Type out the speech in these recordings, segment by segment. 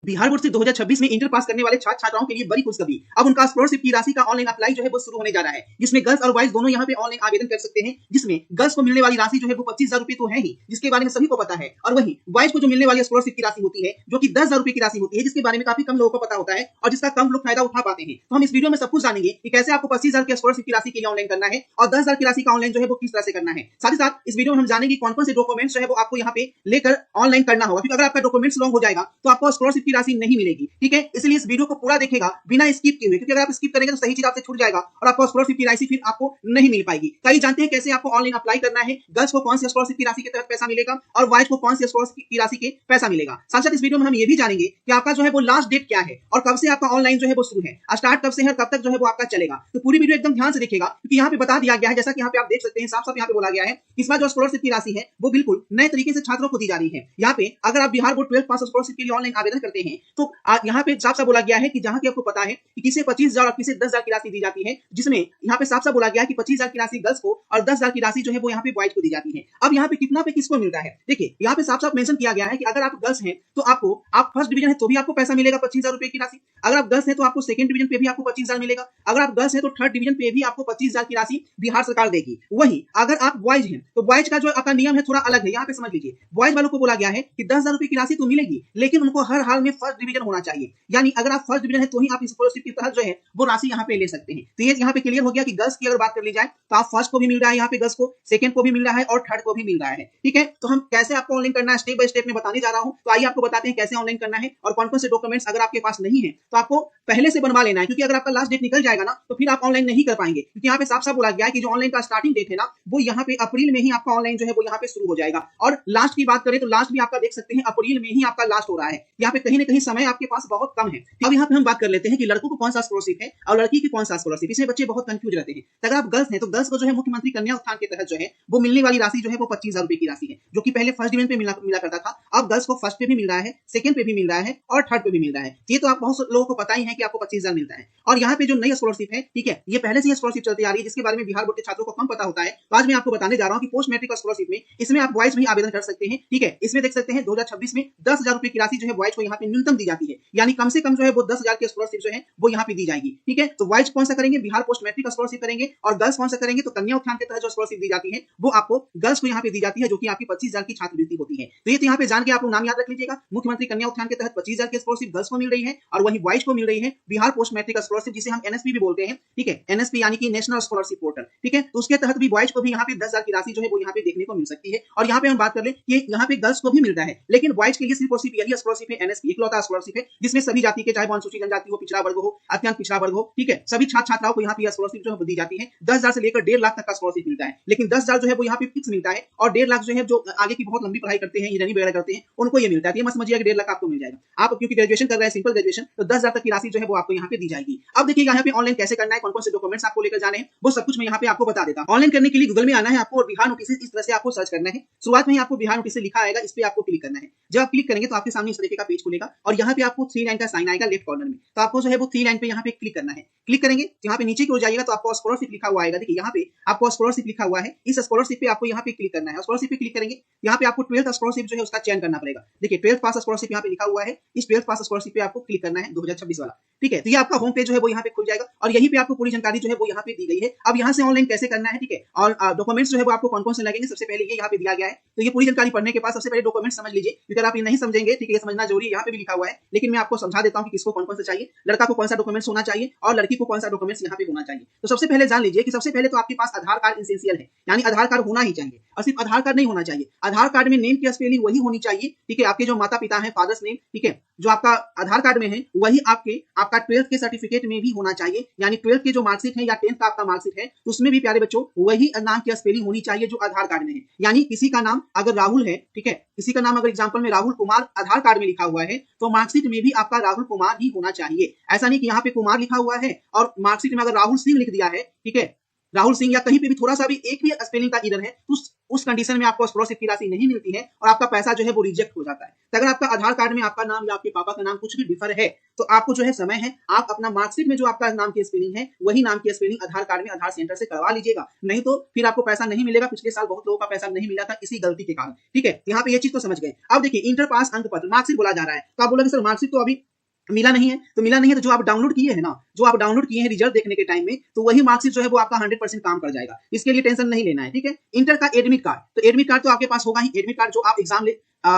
Bihar board से 2026 में inter pass करने वाले छात्र छात्राओं के लिए बड़ी खुशखबरी। अब उनका स्कॉलरशिप की राशि का ऑनलाइन अप्लाई जो है वो शुरू होने जा रहा है, जिसमें गर्ल्स और बॉयज दोनों यहाँ पे ऑनलाइन आवेदन कर सकते हैं। जिसमें गर्ल्स को मिलने वाली राशि जो है वो 25,000 रुपए तो है ही, जिसके बारे में सभी को पता है, और वहीं बॉयज को जो मिलने वाली स्कॉलरशिप की राशि होती है जो कि 10,000 रुपए की राशि होती है, जिसके बारे में काफी कम लोगों को पता होता है और जिसका कम लोग फायदा उठा पाते हैं। तो हम इस वीडियो में सब कुछ जानेंगे कि कैसे आपको 25,000 की स्कॉलरशिप की राशि के लिए ऑनलाइन करना है और 10,000 की राशि का ऑनलाइन जो है वो किस तरह से करना है। साथ ही साथ इस वीडियो में हम जानेंगे कौन कौन से डॉक्यूमेंट्स जो है वो आपको यहाँ पे लेकर ऑनलाइन करना होगा, क्योंकि अगर आपका डॉक्यूमेंट्स रॉन्ग हो जाएगा तो आपको स्कॉलरशिप की राशि नहीं मिलेगी। ठीक है, इसलिए इस वीडियो को पूरा देखेगा बिना स्किप किए हुए, क्योंकि अगर आप स्किप करेंगे तो सही चीज आपसे छूट जाएगा और आपको स्कॉलरशिप की राशि फिर आपको नहीं मिल पाएगी। कई जानते हैं कैसे आपको ऑनलाइन अप्लाई करना है, गर्ल्स को कौन सी स्कॉलरशिप की राशि के तहत पैसा मिलेगा और बॉयज को कौन सी स्कॉलरशिप की राशि के पैसा मिलेगा। साथ साथ इस वीडियो में हम ये भी जानेंगे कि आपका जो है वो लास्ट डेट क्या है और कब से आपका ऑनलाइन जो है वो शुरू है, स्टार्ट कब से है और कब तक जो है वो आपका चलेगा। तो पूरी वीडियो एकदम ध्यान से देखिएगा, क्योंकि यहाँ पे बता दिया गया है, जैसा कि यहाँ पे आप देख सकते हैं, साफ साफ यहाँ पे बोला गया है इस बार जो स्कॉलरशिप की राशि है वो बिल्कुल नए तरीके से छात्रों को दी जा रही है। यहाँ पे अगर आप बिहार बोर्ड 12 पास स्कॉलरशिप के लिए ऑनलाइन आवेदन करते हैं तो यहाँ पे साफ साफ बोला गया है कि जहाँ की आपको पता है कि किसे 25,000 और किसे 10,000 की राशि दी जाती है, जिसमें यहाँ पे साफ साफ बोला गया है कि 25,000 की राशि गर्ल्स को और 10,000 की राशि जो है वो यहाँ पे बॉयज को दी जाती है। अब यहाँ पे कितना पे किसको मिलता है, देखिए यहाँ पे साफ साफ मेंशन किया गया है कि अगर आप गर्ल्स हैं तो आप फर्स्ट डिवीजन है तो भी आपको पैसा मिलेगा 25,000 रुपए की राशि। अगर आप गर्ल्स हैं तो आपको सेकंड डिवीजन पे भी आपको 25,000 मिलेगा। अगर आप गर्ल्स हैं तो थर्ड डिवीजन पे भी आपको 25,000 की राशि बिहार सरकार देगी। वही अगर आप बॉयज हैं तो बॉयज का जो आपका नियम है थोड़ा अलग है। यहाँ पे समझ लीजिए, बॉयज वालों को बोला गया है कि 10,000 रुपए की राशि तो मिलेगी, लेकिन उनको हर हाल में फर्स्ट डिवीजन होना चाहिए। यानी अगर आप फर्स्ट डिवीजन है तो ही आप स्कॉलरशिप के तहत जो है वो राशि यहाँ पे ले सकते हैं। तो ये यहाँ पे क्लियर हो गया कि गर्ल्स की अगर बात कर ली जाए तो आप फर्स्ट को भी मिल रहा है, यहाँ पे गर्ल्स को सेकंड को भी मिल रहा है और थर्ड को भी मिल रहा है। ठीक है, तो हम कैसे आपको ऑनलाइन करना है स्टेप बाय स्टेप में बताने जा रहा हूँ। तो आइए आपको बताते हैं कैसे ऑनलाइन करना है और कौन कौन से डॉक्यूमेंट्स अगर आपके पास नहीं है तो आपको पहले से बनवा लेना है, क्योंकि अगर आपका लास्ट डेट निकल जाएगा ना तो फिर आप ऑनलाइन नहीं कर पाएंगे। क्योंकि यहाँ पे साफ साफ बोला गया है कि जो ऑनलाइन का स्टार्टिंग डेट है ना वो यहाँ पे अप्रैल में ही आपका ऑनलाइन जो है वो यहाँ पे शुरू हो जाएगा। और लास्ट की बात करें तो लास्ट भी आपका देख सकते हैं अप्रैल में ही आपका लास्ट हो रहा है। यहाँ पे कहीं ना कहीं समय आपके पास बहुत कम है। अब यहाँ पे हम बात कर लेते हैं कि लड़कों को कौन सा स्कॉलरशिप है और लड़की की कौन सा स्कॉलरशिप। इसमें बच्चे बहुत कंफ्यूज रहते हैं। अगर आप गर्ल्स हैं तो गर्ल्स को जो है मुख्यमंत्री कन्या उत्थान के तहत जो है वो मिलने वाली राशि जो है वो 25,000 रुपए की राशि है, जो कि पहले फर्स्ट डिवीजन पे मिला करता था। अब गर्ल्स को फर्स्ट पे भी मिल रहा है, सेकंड पे भी मिल रहा है और थर्ड पे भी मिल रहा है। ये तो आप बहुत लोगों को पता ही है कि आपको 25,000 मिलता है। और यहाँ पे जो नई स्कॉलरशिप है, ठीक है, ये पहले से ही स्कॉलरशिप चलती आ रही है, जिसके बारे में बिहार बोर्ड के छात्रों को कम पता होता है। तो आज मैं आपको बताने जा रहा हूँ कि पोस्ट मैट्रिक स्कॉलरशिप में इसमें आप बॉयज भी आवेदन कर सकते हैं। ठीक है, इसमें देख सकते हैं 2026 में 10,000 रुपए की राशि जो है बॉयज को यहाँ पे न्यूनतम दी जाती है, यानी कम से कम जो है वो 10,000 की स्कॉलरशिप जो है वो यहाँ पे दी जाएगी। ठीक है, तो बॉयज कौन सा करेंगे, बिहार पोस्ट मैट्रिक स्कॉलरशिप करेंगे, और गर्ल्स कौन सा करेंगे तो कन्या उत्थान के तहत जो स्कॉलरशिप दी जाती है वो आपको गर्ल्स को यहाँ पे दी जाती है, जो कि आपकी 25,000 की छात्रवृत्ति होती है। तो ये तो यहाँ पे जान के आप लोग नाम याद रख लीजिएगा, मुख्यमंत्री कन्या उत्थान के तहत 25,000 की स्कॉलरशिप गर्ल्स को मिल रही है और वही बॉयज को मिल रही है बिहार पोस्ट मैट्रिक स्कॉलरशिप, जिसे हम एनएसपी भी बोलते हैं। ठीक है, एनएसपी यानी कि नेशनल स्कॉलरशिप पोर्टल। ठीक है, तो उसके तहत भी बॉयज को भी यहाँ पे 10,000 की राशि जो है वो यहाँ पे देखने को मिल सकती है। और यहाँ पे हम बात कर ले कि यहाँ पे गर्ल्स को भी मिल रहा है, लेकिन बॉयज के लिए सिर्फ और सिर्फ यही स्कॉलरशिप है, एनएसपी इकलौता स्कॉलरशिप है जिसमें सभी जाति के, चाहे वो अनुसूचित जनजाति हो, पिछड़ा वर्ग हो, अत्यंत पिछड़ा वर्ग हो, ठीक है, सभी छात्र छात्राओं को यहाँ पे स्कॉलरशिप जो है दी जाती है। 10,000 से लेकर 1.5 लाख तक का स्कॉलरशिप मिलता है, लेकिन 10,000 जो है वो यहाँ पे फिक्स मिलता है और 1.5 लाख जो है जो आगे की बहुत लंबी पढ़ाई करते हैं, इंजीनियरिंग वगैरह करते हैं, उनको ये मिलता है। ये मत समझिए कि 1.5 लाख आपको मिल जाएगा। आप क्योंकि ग्रेजुएशन कर रहे हैं, सिंपल ग्रेजुएशन, तो 10,000 तक की राशि जो है वो आपको यहाँ पे दी जाएगी। अब देखिएगा यहाँ पे ऑनलाइन कैसे करना है, कौन कौन से डॉक्यूमेंट्स आपको लेकर जाने हैं, वो सब कुछ मैं यहाँ पे आपको बता देता हूँ। ऑनलाइन करने के लिए गूगल में आना है आपको और बिहार नोटिस इस तरह से आपको सर्च करना है। शुरुआत में ही आपको बिहार नोटिस लिखा आएगा, इस पे आपको क्लिक करना है। जब आप क्लिक करेंगे तो आपके सामने इस तरीके का पेज खुलेगा और यहाँ पे आपको 3 लाइन का साइन आएगा लेफ्ट कॉर्नर में, तो आपको जो है वो 3 लाइन पे यहाँ पे क्लिक करना है। क्लिक करेंगे तो यहाँ पे नीचे की ओर जाइएगा तो आपको स्कॉलरशिप लिखा हुआ आएगा। देखिए यहाँ पे आपको स्कॉलरशिप लिखा हुआ है, इस स्कॉलरशिप पे आपको यहाँ पे क्लिक करना है। स्कॉलरशिप पे क्लिक करेंगे, यहाँ पे आपको 12th स्कॉलरशिप जो है उसका चयन करना पड़ेगा। देखिए 12th पास स्कॉलरशिप यहाँ पे लिखा हुआ है, इस 12th पास स्कॉलरशिप पे आपको क्लिक करना है 2026 वाला। ठीक है, तो ये आपका होम पेज जो है वो यहाँ पे खुल जाएगा और यहीं पे आपको पूरी जानकारी जो है वो यहाँ पे दी गई है। अब यहाँ से ऑनलाइन कैसे करना है, ठीक है, और डॉक्यूमेंट्स जो है वो आपको कौन कौन से लगेंगे, सबसे पहले ये यहाँ पे दिया गया है। तो ये पूरी जानकारी पढ़ने के बाद सबसे पहले डॉक्यूमेंट समझ लीजिए, क्योंकि आप ये नहीं समझेंगे, ठीक है, ये समझना जरूरी है। यहाँ पे भी लिखा हुआ है, लेकिन मैं आपको समझा देता हूँ कि किसको कौन कौन सा चाहिए, लड़का को कौन सा डॉक्यूमेंट्स होना चाहिए और लड़की को कौन सा डॉक्यूमेंट्स यहाँ पे होना चाहिए। तो सबसे पहले जान लीजिए कि सबसे पहले तो आपके पास आधार कार्ड एसेंशियल है, यानी आधार कार्ड होना ही चाहिए। और सिर्फ आधार कार्ड नहीं होना चाहिए, आधार कार्ड में नेम की स्पेलिंग वही होनी चाहिए, ठीक है, आपके जो माता पिता है, फादर्स नेम, ठीक है, जो आपका आधार कार्ड में है वही आपका 12th के सर्टिफिकेट में भी होना चाहिए। यानी 12th के जो मार्कशीट है या 10th का आपका मार्कशीट है तो उसमें भी प्यारे बच्चों वही नाम की स्पेलिंग होनी चाहिए जो आधार कार्ड में है। यानी किसी का नाम अगर राहुल है, ठीक है, किसी का नाम अगर एग्जांपल में राहुल कुमार आधार कार्ड में लिखा हुआ है तो मार्कशीट में भी आपका राहुल कुमार ही होना चाहिए। ऐसा नहीं कि यहाँ पे कुमार लिखा हुआ है और मार्कशीट में अगर राहुल सिंह लिख दिया है, ठीक है, राहुल सिंह, या कहीं पे भी थोड़ा सा भी एक भी स्पेलिंग का एरर है तो उस कंडीशन में आपको स्कॉलरशिप की राशि नहीं मिलती है और आपका पैसा जो है वो रिजेक्ट हो जाता है। तो अगर आपका आधार कार्ड में आपका नाम या आपके पापा का नाम कुछ भी डिफर है तो आपको जो है समय है, आप अपना मार्कशीट में जो आपका नाम की स्पेलिंग है वही नाम की स्पेलिंग आधार कार्ड में आधार सेंटर से करवा लीजिएगा, नहीं तो फिर आपको पैसा नहीं मिलेगा। पिछले साल बहुत लोगों का पैसा नहीं मिला था इसी गलती के कारण। ठीक है, यहाँ पे ये चीज तो समझ गए। अब देखिए इंटर पास अंक पत्र मार्कशीट बोला जा रहा है, तो आप बोलोगे सर मार्कशीट तो अभी मिला नहीं है, तो मिला नहीं है तो जो आप डाउनलोड किए हैं ना, जो आप डाउनलोड किए हैं रिजल्ट देखने के टाइम में, तो वही मार्कशीट जो है वो आपका 100% काम कर जाएगा, इसके लिए टेंशन नहीं लेना है। ठीक है, इंटर का एडमिट कार्ड, तो एडमिट कार्ड तो आपके पास होगा ही, एडमिट कार्ड जो आप एग्जाम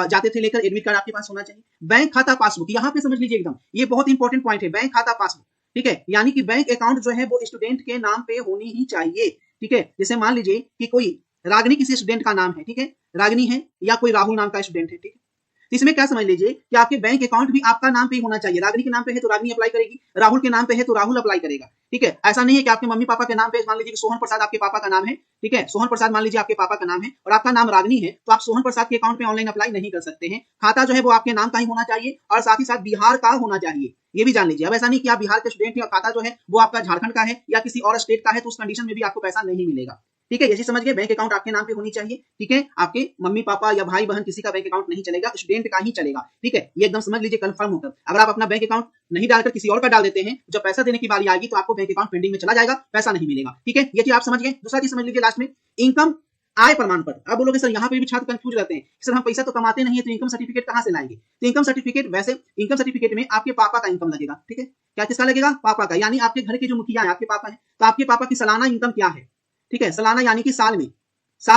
जाते थे लेकर एडमिट कार्ड आपके पास होना चाहिए। बैंक खाता पासबुक, यहाँ पे समझ लीजिए एकदम, ये बहुत इंपॉर्टेंट पॉइंट है, बैंक खाता पासबुक। ठीक है, यानी कि बैंक अकाउंट जो है वो स्टूडेंट के नाम पे होनी ही चाहिए। ठीक है, जैसे मान लीजिए कि कोई रागिनी किसी स्टूडेंट का नाम है, ठीक है, रागिनी है या कोई राहुल नाम का स्टूडेंट है, ठीक है, तो इसमें क्या समझ लीजिए कि आपके बैंक अकाउंट भी आपका नाम पे ही होना चाहिए। रागिनी के नाम पे है तो रागिनी अप्लाई करेगी, राहुल के नाम पे है तो राहुल अप्लाई करेगा। ठीक है, ऐसा नहीं है कि आपके मम्मी पापा के नाम पे, मान लीजिए कि सोहन प्रसाद आपके पापा का नाम है, ठीक है, सोहन प्रसाद मान लीजिए आपके पापा का नाम है और आपका नाम रागिनी है, तो आप सोहन प्रसाद के अकाउंट में ऑनलाइन अप्लाई नहीं कर सकते हैं। खाता जो है वो आपके नाम का ही होना चाहिए और साथ ही साथ बिहार का होना चाहिए, ये भी जान लीजिए। अब ऐसा नहीं कि आप बिहार के स्टूडेंट हैं और खाता जो है वो आपका झारखंड का है या किसी और स्टेट का है, तो उस कंडीशन में भी आपको पैसा नहीं मिलेगा। ठीक है, जैसे समझ गए, बैंक अकाउंट आपके नाम पे होनी चाहिए। ठीक है, आपके मम्मी पापा या भाई बहन किसी का बैंक अकाउंट नहीं चलेगा, स्टूडेंट का ही चलेगा। ठीक है, ये एकदम समझ लीजिए कंफर्म होकर। अगर आप अपना बैंक अकाउंट नहीं डालकर किसी और का डाल देते हैं, जब पैसा देने की बारी आएगी तो आपको बैंक अकाउंट पेंडिंग में चला जाएगा, पैसा नहीं मिलेगा। ठीक है, ये चीज आप समझ गए। दूसरा चीज समझ लीजिए लास्ट में, इनकम आय प्रमाण पत्र। अब बोलोगे सर यहाँ पे भी छात्र कंफ्यूज रहते हैं, सर हम पैसा तो कमाते नहीं है तो इनकम सर्टिफिकेट कहाँ से लाएंगे? तो इनकम सर्टिफिकेट, वैसे इनकम सर्टिफिकेट में आपके पापा का इनकम लगेगा। ठीक है, क्या किसका लगेगा? पापा का, यानी आपके घर के जो मुखिया है आपके पापा है, तो आपके पापा की सालाना इनकम क्या है? ठीक है, सालाना यानी कि साल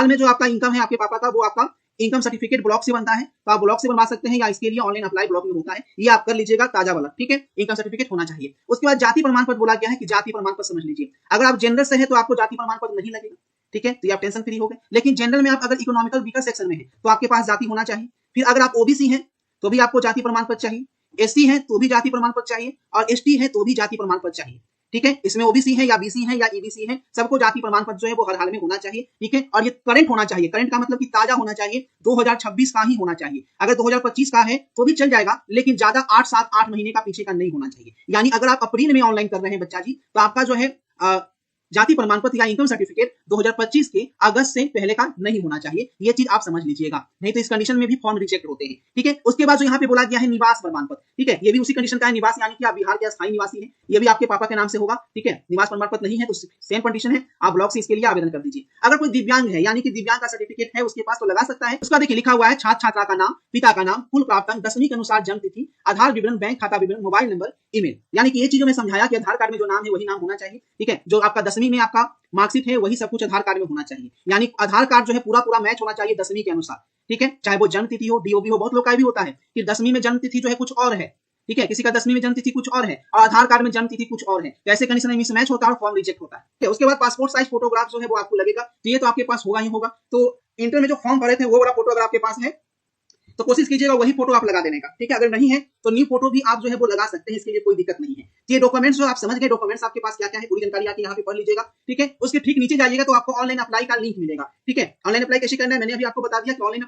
में जो आपका इनकम है आपके पापा का, वो आपका इनकम सर्टिफिकेट ब्लॉक से बनता है, तो आप ब्लॉक से बनवा सकते हैं या इसके लिए ऑनलाइन अप्लाई ब्लॉक में होता है, ये आप कर लीजिएगा ताजा वाला। ठीक है, इनकम सर्टिफिकेट होना चाहिए। उसके बाद जाति प्रमाण पत्र बोला गया है कि जाति प्रमाण पत्र समझ लीजिए, अगर आप जनरल से है तो आपको जाति प्रमाण पत्र नहीं लगेगा। ठीक है, तो आप टेंशन फ्री हो गए। लेकिन जनरल में आप अगर इकोनॉमिकल वीकर सेक्शन में है तो आपके पास जाति होना चाहिए। फिर अगर आप ओबीसी हैं तो भी आपको जाति प्रमाण पत्र चाहिए, एससी है तो भी जाति प्रमाण पत्र चाहिए और एसटी है तो भी जाति प्रमाण पत्र चाहिए। ठीक है, इसमें ओबीसी है या बीसी है या ईबीसी है, सबको जाति प्रमाण पत्र जो है वो हर हाल में होना चाहिए। ठीक है, और ये करंट होना चाहिए। करंट का मतलब कि ताजा होना चाहिए, 2026 का ही होना चाहिए। अगर 2025 का है तो भी चल जाएगा, लेकिन ज्यादा 8 महीने का पीछे का नहीं होना चाहिए। यानी अगर आप अप्रैल में ऑनलाइन कर रहे हैं बच्चा जी, तो आपका जो है जाति प्रमाण पत्र या इनकम सर्टिफिकेट 2025 के अगस्त से पहले का नहीं होना चाहिए। ये चीज आप समझ लीजिएगा, नहीं तो इस कंडीशन में भी फॉर्म रिजेक्ट होते हैं। ठीक है, उसके बाद जो यहाँ पे बोला गया है निवास प्रमाण पत्र, ठीक है, ये भी उसी कंडीशन का है। निवास यानी कि आप बिहार के स्थायी निवासी हैं, ये भी आपके पापा के नाम से होगा। ठीक है, निवास प्रमाण पत्र नहीं है तो सेम कंडीशन है, आप ब्लॉक से इसके लिए आवेदन कर दीजिए। अगर कोई दिव्यांग है, यानी कि दिव्यांग का सर्टिफिकेट है उसके पास, तो लगा सकता है। उसका देखिए लिखा हुआ है छात्र छात्रा का नाम, पिता का नाम, कुल प्राप्त अंक, 10वीं के अनुसार जन्म तिथि, आधार विवरण, बैंक खाता विवरण, मोबाइल नंबर, ईमेल। यानी कि ये चीजों में समझाया कि आधार कार्ड में जो नाम है वही नाम होना चाहिए। ठीक है, जो आपका 10वीं में आपका मार्कशीट है वही सब कुछ आधार कार्ड में होना चाहिए। यानी आधार कार्ड जो है पूरा मैच होना चाहिए 10वीं के अनुसार। ठीक है, चाहे वो जन्म तिथि हो, डीओबी हो। बहुत लोग का भी होता है कि 10वीं में जन्म तिथि जो है कुछ और है, ठीक है, किसी का 10वीं में जन्म तिथि कुछ और है और आधार कार्ड में जन्म तिथि कुछ और है, तो ऐसे कंडीशन में मिसमैच होता है और फॉर्म रिजेक्ट होता है। ठीक है, उसके बाद पासपोर्ट साइज फोटोग्राफ जो है वो आपको लगेगा, तो ये तो आपके पास होगा ही होगा। तो इंटर में जो फॉर्म भरे थे वो वाला फोटो अगर आपके पास है तो कोशिश कीजिएगा वही फोटो आप लगा देने का। ठीक है, अगर नहीं है तो न्यू फोटो भी आप जो है वो लगा सकते हैं, इसके लिए कोई दिक्कत नहीं है। ये डॉक्यूमेंट्स जो आप समझ गए, डॉक्यूमेंट्स आपके पास क्या क्या है पूरी जानकारी आके यहाँ पे पढ़ लीजिएगा। ठीक है, उसके ठीक नीचे जाइएगा तो आपको ऑनलाइन अप्लाई का लिंक मिलेगा। ठीक है, ऑनलाइन अप्लाई कैसे करना है मैंने अभी आपको बता दिया कि ऑनलाइन